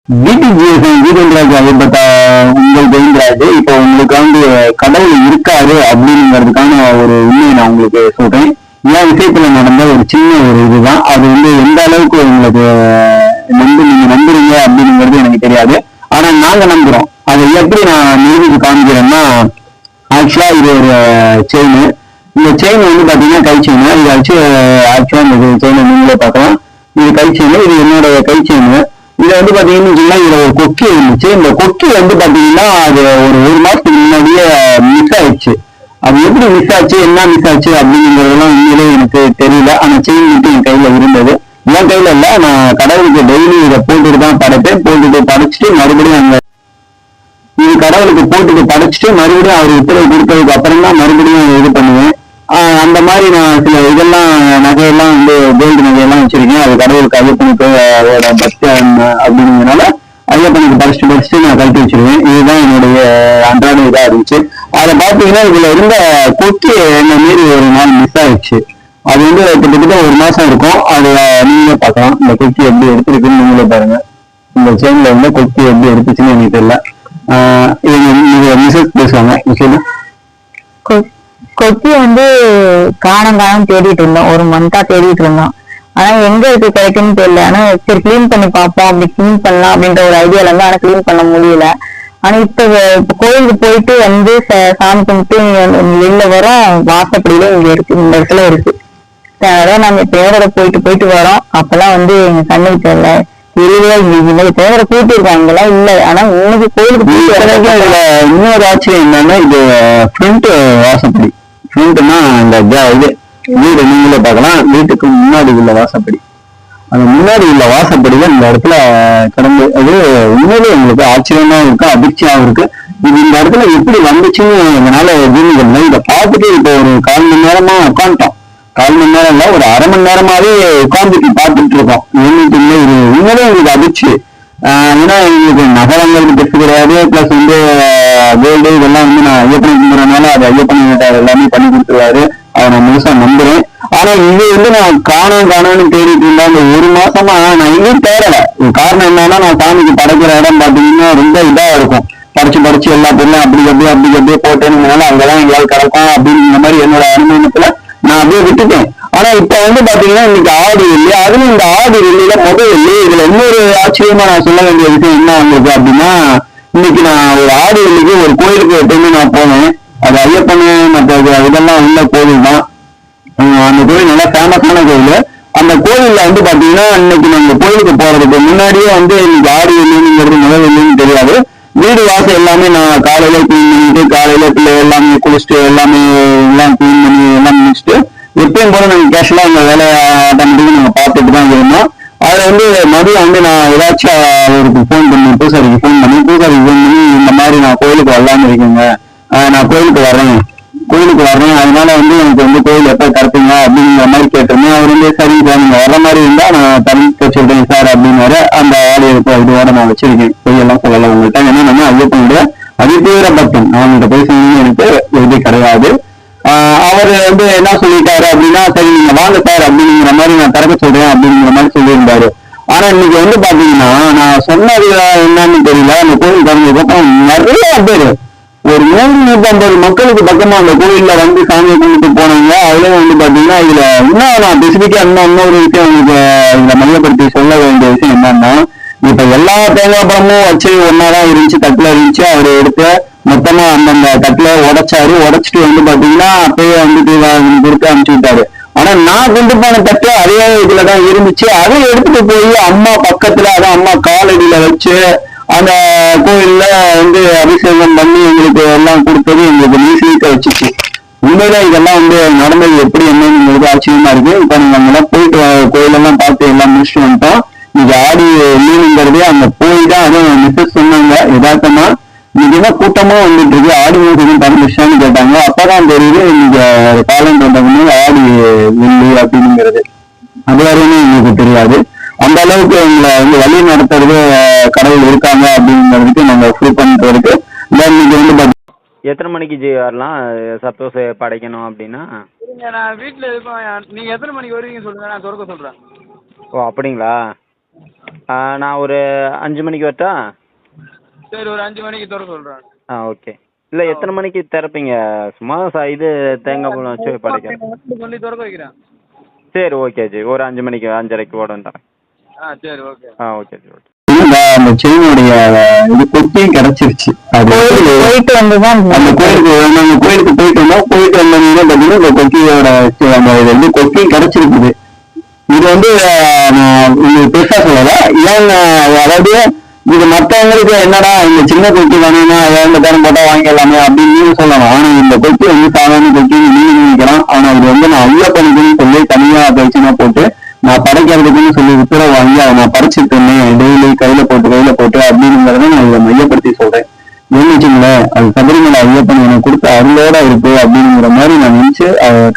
வீரராஜ் ஐயப்பட்ட உங்கள் கோவிந்தராஜ் இப்போ உங்களுக்கு வந்து கடவுள் இருக்காரு அப்படிங்கிறதுக்கான ஒரு உண்மையை நான் உங்களுக்கு சொல்றேன். என் விஷயத்துல நடந்த ஒரு சின்ன ஒரு இதுதான். அது வந்து எந்த அளவுக்கு உங்களுக்கு நீங்க நம்புறீங்க அப்படிங்கிறது எனக்கு தெரியாது. ஆனா நாங்க நம்புறோம். அதை எப்படி நான் நிரூபிச்சு காமிக்கிறேன்னா, ஆக்சுவலா இது ஒரு செயின். இந்த செயின் வந்து பாத்தீங்கன்னா கை செயின். இதை வச்சு ஆக்சுவலா இந்த செயினை நீங்களே பார்க்கலாம். இது கை செயின். இது என்னோட கை செயின். இதை வந்து பாத்தீங்கன்னா இதுல ஒரு கொக்கி இருந்துச்சு. இந்த கொக்கி வந்து பாத்தீங்கன்னா அது ஒரு மாசத்துக்கு முன்னாடியே மிஸ் ஆயிடுச்சு. அது எப்படி மிஸ் ஆச்சு, என்ன மிஸ் ஆச்சு அப்படிங்கிறதெல்லாம் உண்மையிலே எனக்கு தெரியல. ஆனா செயின் மட்டும் என் கையில இருந்தது. என் கையில இல்ல, நான் கடவுளுக்கு டெய்லி இதை போட்டுட்டு தான் படைப்பேன். போட்டுட்டு படைச்சிட்டு மறுபடியும் அந்த இது கடவுளுக்கு போட்டுட்டு படைச்சிட்டு மறுபடியும் அவர் உத்தரவு கொடுத்ததுக்கு அப்புறம் தான் மறுபடியும் இது பண்ணுவேன். அந்த மாதிரி நான் சில இதெல்லாம் நகையெல்லாம் வந்து கோல்டு நகையெல்லாம் வச்சிருக்கேன். அது கடவுளுக்கு ஐயப்பனுக்கு அதோட பக்தி அப்படிங்கிறதுனால ஐயப்பனுக்கு படிச்சுட்டு நான் கழட்டி வச்சிருவேன். இதுதான் என்னுடைய அன்றாட இதா இருந்துச்சு. அதை பார்த்தீங்கன்னா இதுல இருந்த கொக்கி என்ன மீறி ஒரு நாள் மிஸ் ஆயிடுச்சு. அது வந்து கிட்டத்தட்ட ஒரு மாசம் இருக்கும். அதை நீங்களே பார்க்கலாம். இந்த கொக்கி எப்படி எடுத்துருக்குன்னு நீங்களே பாருங்க. இந்த செயின்ல இருந்த கொக்கி எப்படி எடுத்துச்சுன்னு எனக்கு தெரியல. மிஸ்ஸஸ் பேசுவாங்க. கொக்கி வந்து காணம் தேடிட்டு இருந்தோம். ஒரு மந்தா தேடிட்டு இருந்தோம். ஆனா எங்க இருக்கு கிடைக்குன்னு தெரியல. ஆனா சரி கிளீன் பண்ணி பார்ப்போம், அப்படி கிளீன் பண்ணலாம் அப்படின்ற ஒரு ஐடியால இருந்து ஆனா கிளீன் பண்ண முடியல. ஆனா இப்ப கோயிலுக்கு போயிட்டு வந்து சாமி கும்பிட்டு வெளில வர வாசப்படியில இங்க இருக்கு, இந்த இடத்துல இருக்கு. அதான் நாங்க தேவரை போயிட்டு வரோம். அப்பெல்லாம் வந்து எங்க கண்ணுக்கு தெரியல. தேவரை கூட்டி இருக்காங்கலாம் இல்ல. ஆனா உங்களுக்கு கோயிலுக்கு போயிட்டு வரதுக்கு இதுல இன்னொரு ஆச்சரியம் என்னன்னா, இது ஃப்ரண்ட் வாசப்படி. ஃப்ரண்ட்னா இந்த இது வீடு நீங்களே பார்க்கலாம். வீட்டுக்கு முன்னாடி உள்ள வாசப்படி. அந்த முன்னாடி உள்ள வாசப்படிதான் இந்த இடத்துல கிடந்து. அது உண்மையிலே உங்களுக்கு ஆச்சரியமா இருக்கு, அதிர்ச்சியாவும் இருக்கு. இது இந்த இடத்துல எப்படி வந்துச்சுன்னு எங்களால ஜீவிக்கல. இதை பார்த்துட்டு இப்போ ஒரு 1/4 மணி நேரமா உட்காந்துட்டோம். 1/4 மணி நேரம் இல்ல, ஒரு அரை மணி நேரமாவே உட்காந்துட்டு பார்த்துட்டு இருக்கோம். இது உண்மையிலே எங்களுக்கு அதிர்ச்சி. ஏன்னா எங்களுக்கு நகரங்களுக்கு பெற்று கிடையாது. பிளஸ் வந்து கோல்டு இதெல்லாம் வந்து நான் ஐயப்பனை கும்புறதுனால அது ஐயப்பனை எல்லாமே பண்ணி கொடுத்துருவாரு. அதை நான் முழுசா நம்புறேன். ஆனா இது வந்து நான் காணும்னு தேடிட்டு இருந்தேன். அந்த ஒரு மாசமா நான் எங்கேயும் தேடல. காரணம் என்னன்னா, நான் சாமிக்கு படைக்கிற இடம் பாத்தீங்கன்னா ரொம்ப இதா இருக்கும். படிச்சு எல்லா பொருளும் அப்படி அப்படியே போட்டேன்னு அங்கெல்லாம் எங்கேயாவது கிடக்கும் அப்படிங்கிற மாதிரி என்னோட அனுபவத்துல நான் அப்படியே விட்டுட்டேன். ஆனா இப்ப வந்து பாத்தீங்கன்னா இன்னைக்கு ஆடி வெள்ளி. அதுவும் இந்த ஆடி வெள்ளியில முதல் வெள்ளி. இதுல இன்னொரு ஆச்சரியமா நான் சொல்ல வேண்டிய விஷயம் என்ன வந்திருக்கு அப்படின்னா, இன்னைக்கு நான் ஒரு ஆடி வெள்ளிக்கு ஒரு கோயிலுக்கு எப்பயுமே நான் போனேன். அது ஐயப்பனு மற்ற இதெல்லாம் உள்ள கோவில் தான். அந்த கோயில் நல்லா ஃபேமஸான கோயில். அந்த கோயில்ல வந்து பாத்தீங்கன்னா இன்னைக்கு நம்ம கோயிலுக்கு போறதுக்கு முன்னாடியே வந்து இன்னைக்கு ஆடி வெள்ளிங்கிறது முதல் வெள்ளின்னு தெரியாது. வீடு வாசல் எல்லாமே நான் காலையில கிளீன் பண்ணிட்டு, காலையில பிள்ளை எல்லாமே குளிச்சுட்டு எல்லாம் கிளீன் பண்ணி எல்லாம் முடிச்சுட்டு எப்பயும் போல நாங்க கேஷுவலா இந்த வேலையை ஆட்டோமேட்டிக்கா நாங்க பார்த்துட்டு தான் இருந்தோம். அதுல வந்து மதியம் வந்து நான் ஏதாச்சும் அவருக்கு ஃபோன் பண்ணி பூசாரிக்கு ஃபோன் பண்ணி இந்த மாதிரி நான் கோயிலுக்கு வரலான்னு இருக்கேங்க, நான் கோயிலுக்கு வர்றேன். அதனால வந்து எனக்கு வந்து கோயில் எப்ப திறப்பீங்க அப்படிங்கிற மாதிரி கேட்டிருந்தேன். அவர் வந்து சரி சார், நீங்க வர்ற மாதிரி இருந்தா நான் தனிக்க சொல்றேன் சார் அப்படின்னாரு. அந்த ஆடியோ இதோட நான் வச்சிருக்கேன். பொய்யெல்லாம் சொல்லலாம் உங்கள்கிட்ட. ஏன்னா நம்ம ஐயப்பனுடைய அதிதீவிர பக்தன். அவங்கள்ட்ட போய் சொல்லி எனக்கு இது கிடையாது. அவர் வந்து என்ன சொல்லிட்டாரு அப்படின்னா, சரி நீங்க வாங்க சார் அப்படிங்கிற மாதிரி நான் திறக்க சொல்றேன் அப்படிங்கிற மாதிரி சொல்லியிருந்தாரு. ஆனா இன்னைக்கு வந்து பாத்தீங்கன்னா நான் சொன்னது என்னன்னு தெரியல. அந்த கோயில் திறந்ததுக்கு நிறைய பேரு ஒரு 150 மக்களுக்கு பக்கமா அந்த கோயில்ல வந்து சாமியை கும்பிட்டு போனாங்க. அதுலயும் வந்து பாத்தீங்கன்னா இதுல இன்னும் நான் ஸ்பெசிபிக்கா இன்னொரு விஷயம் உங்களுக்கு இதுல மையப்படுத்தி சொல்ல வேண்டிய விஷயம் என்னன்னா, இப்ப எல்லா தேங்காய் பழமும் வச்சு ஒன்னாதான் இருந்துச்சு, தட்டுல இருந்துச்சு. அவரு எடுத்து மொத்தமா அந்தந்த தட்டுல உடைச்சிட்டு வந்து பாத்தீங்கன்னா அப்பயே வந்து கொடுத்து அனுப்பிச்சு விட்டாரு. ஆனா நான் கொண்டு போன தட்டு அதே இதுலதான் இருந்துச்சு. அதை எடுத்துட்டு போய் அம்மா பக்கத்துல, அதான் அம்மா காலடியில வச்சு அந்த கோயில்ல வந்து அபிஷேகம் பண்ணி எங்களுக்கு எல்லாம் கொடுத்தது எங்களுக்கு நீசிக்க வச்சுச்சு. உண்மையில இதெல்லாம் வந்து நடந்தது எப்படி என்னன்னு ஆச்சரியமா இருக்கு. இப்ப நீங்க அங்கெல்லாம் போயிட்டு கோயிலெல்லாம் பார்த்து எல்லாம் முடிச்சுட்டு வந்துட்டோம். இன்னைக்கு ஆடி மீனுங்கிறதே அங்க போய் தான், அதுவும் மிஸ்ஸஸ் சொன்னாங்க யதார்த்தமா, இன்னைக்கு என்ன கூட்டமா வந்துட்டு இருக்கு, ஆடி மீன் பரமிஷான்னு கேட்டாங்க. அப்பதான் தெரியுது இன்னைக்கு காலம் கொண்டவங்க ஆடி வெள்ளி அப்படிங்கிறது. அது வரையுமே எங்களுக்கு தெரியாது. அந்த அளவுக்கு எங்களை வந்து வழி நடத்துறது கடவுள் இருக்காங்க அப்படிங்கிறதுக்கு நாங்க ப்ரூவ் பண்ணிட்டு இன்னைக்கு வந்து எத்தனை மணிக்கு வரலாம் சப்போஸ் படைக்கணும் அப்படின்னா? நான் வீட்டில் இருக்கோம். நீங்கள் எத்தனை மணிக்கு வருவீங்க சொல்லுங்கள், நான் திறக்க சொல்கிறேன். ஓ அப்படிங்களா? நான் ஒரு 5 மணிக்கு வரட்டா? சரி, ஒரு 5 மணிக்கு தர சொல்கிறேன். ஓகே. இல்லை, எத்தனை மணிக்கு திறப்பீங்க? சும்மா இது தேங்காய் பழம் வச்சு படைக்கிறேன். பண்ணி திறக்க வைக்கிறேன். சரி, ஓகே ஜி. ஒரு 5 மணிக்கு 5:30க்கு கூட தரேன். சரி, ஓகே. Okay G, okay. அந்த செயினுடைய இது கொத்தியும் கிடைச்சிருச்சு. அது போயிட்டு வந்துதான் அந்த கோயிலுக்கு போயிட்டு வந்தோம். போயிட்டு வந்தோம்னா பாத்தீங்கன்னா இந்த கொக்கியோட அந்த இது வந்து கொக்கியும் கிடைச்சிருக்குது. இது வந்து பெருசா சொல்லல. ஏன் அதாவது இது மற்றவங்களுக்கு என்னடா இந்த சின்ன கொக்கி வேணும்னா 2 போட்டா வாங்கிடலாமே அப்படின்னு சொல்லலாம். ஆனா இந்த கொக்கி வந்து சாதாரண கொக்கி நீங்க நினைக்கலாம். ஆனா இது வந்து நான் ஐயப்பனுக்குன்னு சொல்லி தனியா பிரச்சனை போட்டு நான் படைக்கிறதுக்குன்னு சொல்லி உத்தரவு வாங்கி அதை நான் பறிச்சுட்டு இருந்தேன். டெய்லி கையில போட்டு அப்படிங்கிறத நான் இதை மையப்படுத்தி சொல்றேன். நினைச்சுங்களேன், அது சபரிமலை ஐயப்பன் எனக்கு கொடுத்த அருளோட இருக்கு அப்படிங்கிற மாதிரி நான் நினைச்சு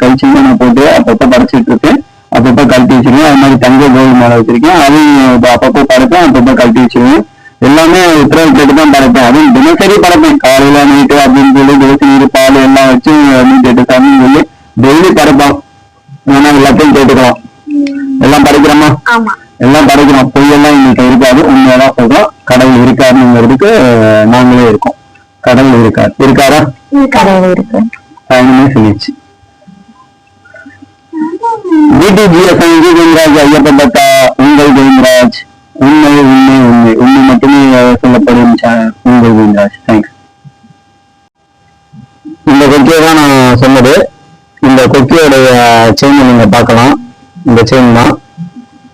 கழிச்சுங்க நான் போட்டு அப்பப்ப படைச்சிட்டு இருக்கேன். அப்பப்ப கழட்டி வச்சிருக்கேன். அது மாதிரி தங்க கோயில் மேல வச்சிருக்கேன். அதையும் அப்பப்போ படைப்பேன், அப்பப்ப கழட்டி வச்சிருவேன். எல்லாமே உத்தரவு கேட்டு தான் படைப்பேன். அதுவும் தினசரி படைப்பேன். காலையில நைட்டு அப்படின்னு சொல்லி தினசரி நீர் பால் எல்லாம் வச்சு 108 சாமின்னு சொல்லி டெய்லி படைப்போம். ஆனா எல்லாத்தையும் கேட்டுக்கலாம். எல்லாம் படைக்கிறோமா? எல்லாம் படைக்கிறோம். பொய்யெல்லாம் இன்னைக்கு இருக்காது. உண்மையெல்லாம் சொல்றோம். கடவுள் இருக்காருங்கிறதுக்கு நாங்களே இருக்கோம். கடவுள் இருக்காரா? கடவுள் இருக்கு சொல்லிடுச்சு. BTGS ஜெயராஜ் ஐயப்ப பக்தா உங்கள் ஜெயராஜ். உண்மை உண்மை உண்மை உண்மை மட்டுமே சொல்லப்படும் உங்கள் ஜெயராஜ். தேங்க்ஸ். இந்த கொக்கியை தான் நான் சொன்னது. இந்த கொக்கியோடைய செயினை நீங்க பார்க்கலாம். இந்த செயின் தான்.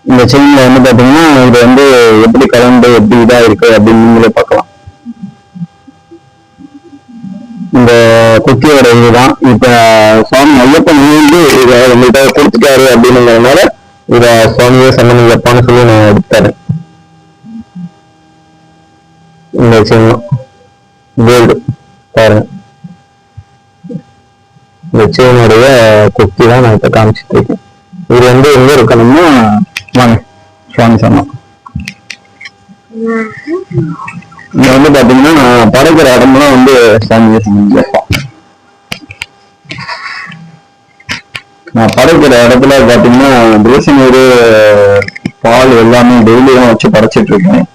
இந்த செயின்ல வந்து பாத்தீங்கன்னா இது வந்து எப்படி கலந்து எப்படி இதா இருக்கு அப்படின்னு நீங்களே பார்க்கலாம். இந்த கொக்கியோட இதுதான். இப்ப சுவாமி ஐயப்பன் வந்து இதை உங்கள்கிட்ட கொடுத்துட்டாரு அப்படிங்கிறதுனால இத சுவாமியே சன்னதியப்பான்னு சொல்லி நான் எடுத்தாரு. இந்த செயின் கோல்டு பாருங்க. இந்த செயினுடைய கொக்கி தான் நான் இப்ப காமிச்சிட்டு இருக்கேன். இது வந்து எங்க இருக்கணும்னா வாங்க சுவாமி சொன்னோம். இங்க வந்து பாத்தீங்கன்னா நான் படைக்கிற இடம்லாம் வந்து சுவாமியை சமைப்போம். நான் படைக்கிற இடத்துல பாத்தீங்கன்னா தேசநீர் பால் எல்லாமே டெய்லியும் வச்சு படைச்சிட்டு இருக்கேன்.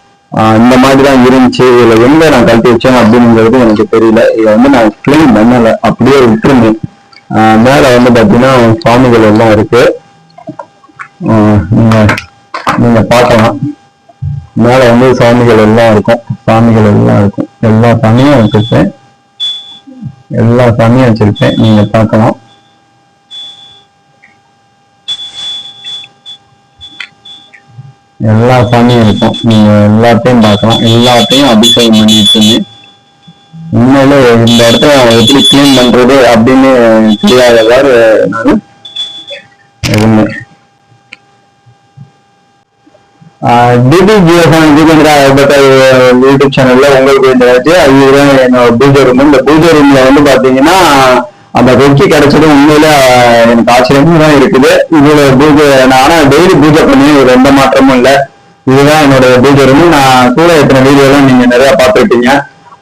இந்த மாதிரி தான் இருந்துச்சு. இதுல எங்க நான் கழட்டி வச்சேன் அப்படிங்கிறது எனக்கு தெரியல. இதை வந்து நான் கிளீன் பண்ணல, அப்படியே விட்டுருந்தேன். மேல வந்து பாத்தீங்கன்னா சுவாமிகள் எல்லாம் இருக்கு. நீங்க பார்க்கலாம். மேல வந்து சாமிகள் எல்லாம் இருக்கும். எல்லா சாமியும் வச்சிருக்கேன். நீங்க பார்க்கலாம். எல்லா சாமியும் இருக்கும். நீங்க எல்லாத்தையும் பார்க்கலாம். எல்லாத்தையும் அபிஷேகம் பண்ணிட்டு உண்மையில இந்த இடத்துல எப்படி கிளீன் பண்றது அப்படின்னு தெரியாதவாறு நான் இருந்தேன். BTGS யூடியூப் சேனல்ல உங்களுக்கு அதுதான் என்னோட பூஜை ரூம். இந்த பூஜை ரூம்ல வந்து பாத்தீங்கன்னா அந்த கொக்கி கிடைச்சது உண்மையில எனக்கு ஆச்சரியமா தான் இருக்குது. இதுல பூஜை நானா டெய்லி பூஜை பண்ணி ஒரு எந்த மாற்றமும் இல்லை. இதுதான் என்னோட பூஜை ரூம். நான் கூட எத்தனை வீடியோ எல்லாம் நீங்க நிறைய பார்த்துருப்பீங்க.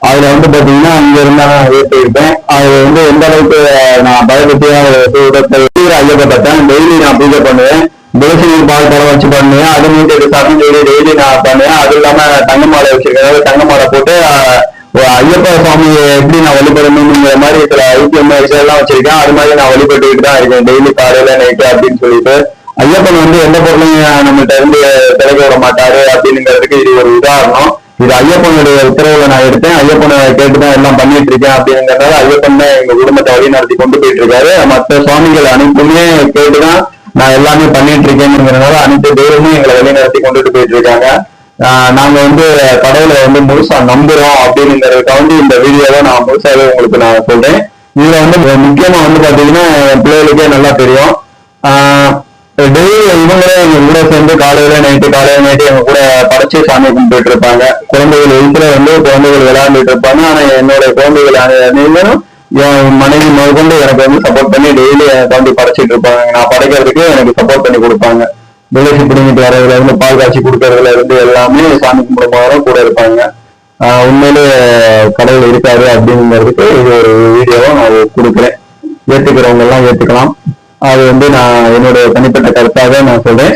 அதுல வந்து பாத்தீங்கன்னா இங்க இருந்தா நான் ஏற்றிருப்பேன். அது வந்து எந்த அளவுக்கு நான் பயபக்தியா ஐயப்பட்டேன். டெய்லி நான் பூஜை பண்ணுவேன். தேசிய பால் பழம் வச்சு பண்ணுவேன். அது மீட்டு டெய்லி நான் பண்ணுவேன். அது இல்லாம தங்க மாலை வச்சிருக்கேன். தங்க மாலை போட்டு ஐயப்ப சுவாமியை எப்படி நான் வழிபடணுங்கிற மாதிரி சில ஐக்கியம் விஷயம்லாம் வச்சிருக்கேன். அது மாதிரி நான் வழிபட்டுக்கிட்டு தான் இருக்கேன் டெய்லி காலையில நைட்டு அப்படின்னு சொல்லிட்டு. ஐயப்பன் வந்து எந்த பொருளையும் நம்மகிட்ட இருந்து திறக்க விட மாட்டாரு அப்படிங்கிறதுக்கு இது ஒரு உதாரணம். இது ஐயப்பனுடைய உத்தரவை நான் எடுத்தேன். ஐயப்பனை கேட்டுதான் எல்லாம் பண்ணிட்டு இருக்கேன் அப்படிங்கிறதுனால ஐயப்பன் தான் எங்க குடும்பத்தை வழி நடத்தி கொண்டு போயிட்டு இருக்காரு. மற்ற சுவாமிகள் அனைத்துமே கேட்டுதான் நான் எல்லாமே பண்ணிட்டு இருக்கேங்கிறதுனால அனைத்து தெய்வமும் எங்களை வழி நடத்தி கொண்டுட்டு போயிட்டு இருக்காங்க. நாங்க வந்து கடவுளை வந்து முழுசா நம்புறோம் அப்படிங்கிறதுக்கு வந்து இந்த வீடியோவை நான் முழுசாவே உங்களுக்கு நான் சொல்றேன். இதுல வந்து முக்கியமா வந்து பாத்தீங்கன்னா என் பிள்ளைகளுக்கே நல்லா தெரியும். டெய்லி இவங்களே எங்க கூட சேர்ந்து காலையில நைட்டு எங்க கூட படைச்சு சாமி கும்பிட்டு இருப்பாங்க. குழந்தைகள் வயசுல வந்து குழந்தைகள் விளையாண்டுட்டு இருப்பாங்க. ஆனா என்னோட குழந்தைகள் அனைவரும் என் மனைவி முதற்கொண்டு எனக்கு வந்து சப்போர்ட் பண்ணி டெய்லி தாண்டி படைச்சிட்டு இருப்பாங்க. நான் படைக்கிறதுக்கு எனக்கு சப்போர்ட் பண்ணி கொடுப்பாங்க. துளசி பிடிங்கிட்டு வரதுல இருந்து பால் காய்ச்சி கொடுக்கறதுல இருந்து எல்லாமே சாமி கும்பிடும்போதும் கூட இருப்பாங்க. உண்மையிலே கடவுள் இருக்காரு அப்படிங்கிறதுக்கு இது ஒரு வீடியோவை நான் கொடுக்குறேன். ஏத்துக்கிறவங்க எல்லாம் ஏத்துக்கலாம். அது வந்து நான் என்னுடைய தனிப்பட்ட கருத்தாக நான் சொல்றேன்.